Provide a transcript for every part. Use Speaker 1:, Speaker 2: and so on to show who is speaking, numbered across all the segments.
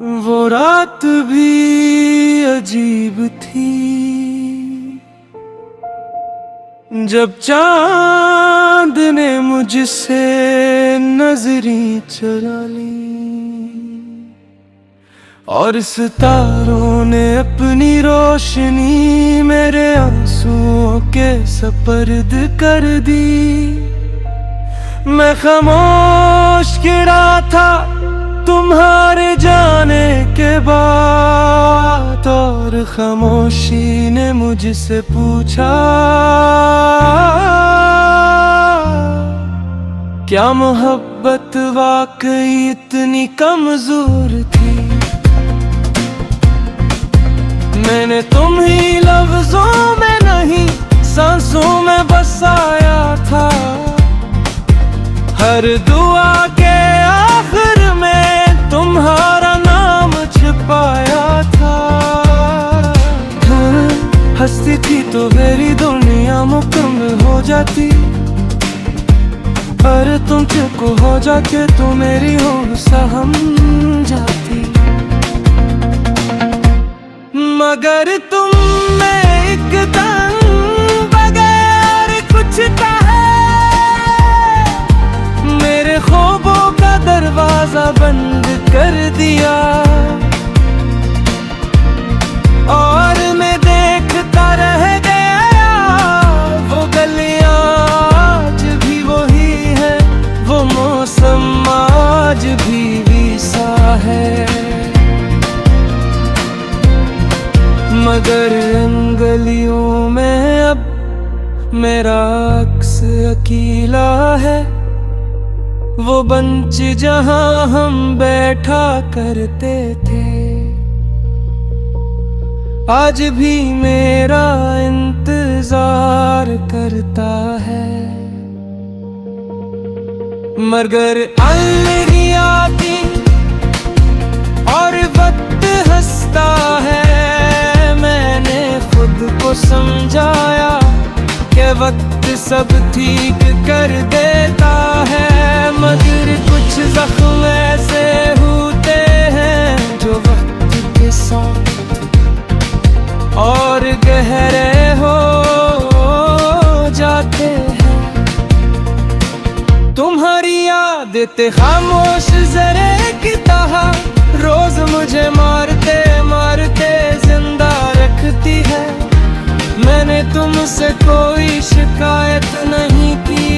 Speaker 1: वो रात भी अजीब थी जब चांद ने मुझसे नजरें चुरा ली और सितारों ने अपनी रोशनी मेरे आंसुओं के सपर्द कर दी। मैं खामोश खड़ा था तुम्हारे जाने के बाद और खामोशी ने मुझसे पूछा, क्या मोहब्बत वाकई इतनी कमजोर थी। मैंने तुम्हीं लफ्जों में नहीं सांसों में बसाया था, हर दुआ के आखिर में तुम्हारा नाम छिपाया था। हंसती थी तो मेरी दुनिया मुकम्मल हो जाती, अरे तुम चुप हो जाके तो मेरी होश सहम जाती। मगर तुम में एक दम बगैर कुछ कहे मेरे ख्वाबों का दरवाजा बंद कर दिया और मैं देखता रह गया वो गलियां आज भी वही है, वो मौसम आज भी वैसा है। मगर इन गलियों में अब मेरा अक्स अकेला है, वो बंच जहां हम बैठा करते थे आज भी मेरा इंतजार करता है। मगर अलग आती और वक्त हंसता है, मैंने खुद को समझाया कि वक्त सब ठीक कर देता है। मगर कुछ जख्म ऐसे होते हैं जो वक्त के साथ और गहरे हो जाते हैं। तुम्हारी आदतें खामोश जरे की तरह रोज मुझे मारते मारते जिंदा रखती है। मैंने तुमसे कोई शिकायत नहीं की,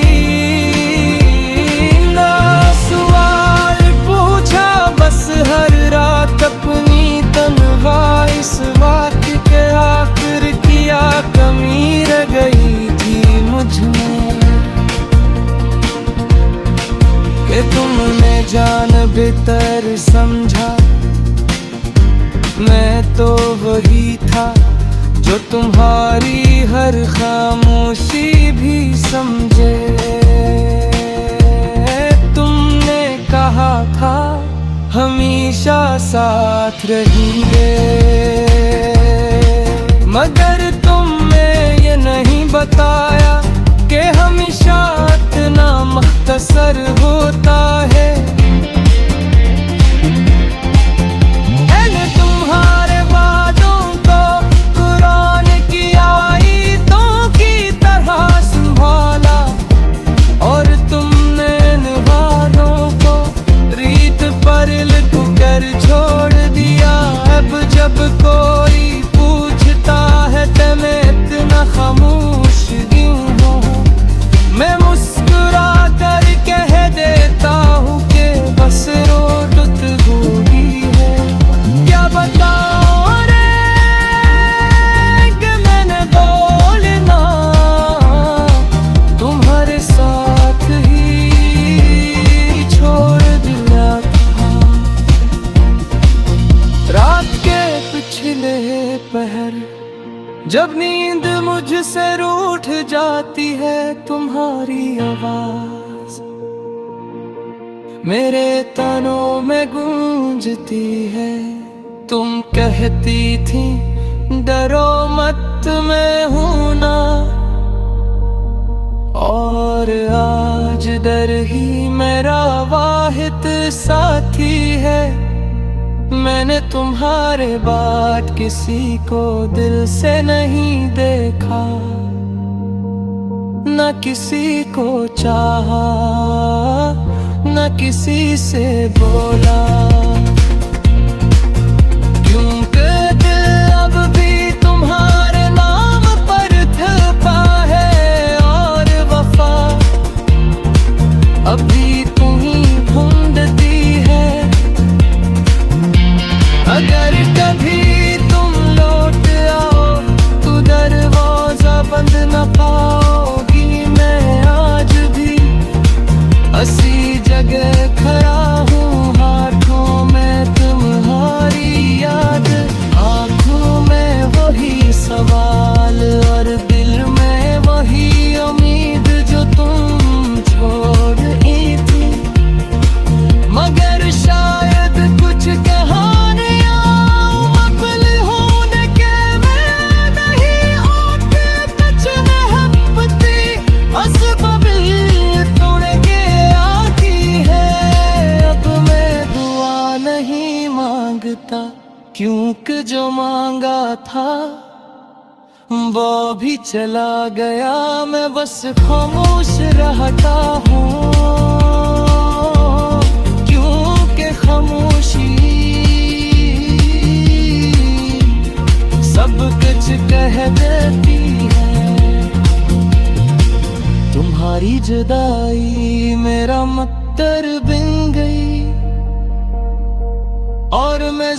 Speaker 1: ना सवाल पूछा, बस हर रात अपनी तन्हा इस बात के आखिर किया कमी रह गई थी मुझमें कि तुमने जान भीतर समझा। मैं तो वही था जो तुम्हारी हर खामोशी भी समझे। तुमने कहा था हमेशा साथ रहेंगे, मगर तुमने ये नहीं बताया कि हमेशा इतना मुख्तसर होता है। तुम्हारे वादों को कुरान की आयतों की तरह संभाला और तुमने इन वादों को रीत पर लिख कर छोड़ दिया। अब जब कोई पूछता है तो मैं इतना खामोश क्यों हूँ, मैं मुस्कुरा कर कह देता हूँ कि बस रोट गोगी है। क्या बताऊं रे कि मैंने बोलना तुम्हारे साथ ही छोड़ दिया था। रात के पिछले पहर जब नींद मुझसे रूठ जाती है, तुम्हारी आवाज मेरे कानों में गूंजती है। तुम कहती थी डरो मत मैं हूं ना, और आज डर ही मेरा वाहिद साथी है। मैंने तुम्हारे बाद किसी को दिल से नहीं देखा, न किसी को चाहा, न किसी से बोला। क्योंकि दिल अब भी तुम्हारे नाम पर धड़का है, और वफा अभी तुम्हीं ढूंढती है। अगर कभी तुम लौट आओ तो दरवाजा बंद न पाओगी। मैं आज भी उसी जगह खड़ा हूँ, हाथों में तुम्हारी याद, आँखों में वही सवाल और दिल में वही उम्मीद जो तुम छोड़ी थी। मगर शायद कुछ कहानियाँ नकल होने के में नहीं आके बचने हपती, असबाब तोड़ के आती है। अब मैं दुआ नहीं मांगता, क्योंकि जो मांगा था वो भी चला गया। मैं बस खामोश रहता हूँ, क्योंकि खामोशी सब कुछ कह देती है। तुम्हारी जुदाई मेरा मत्तर बिन गई, और मैं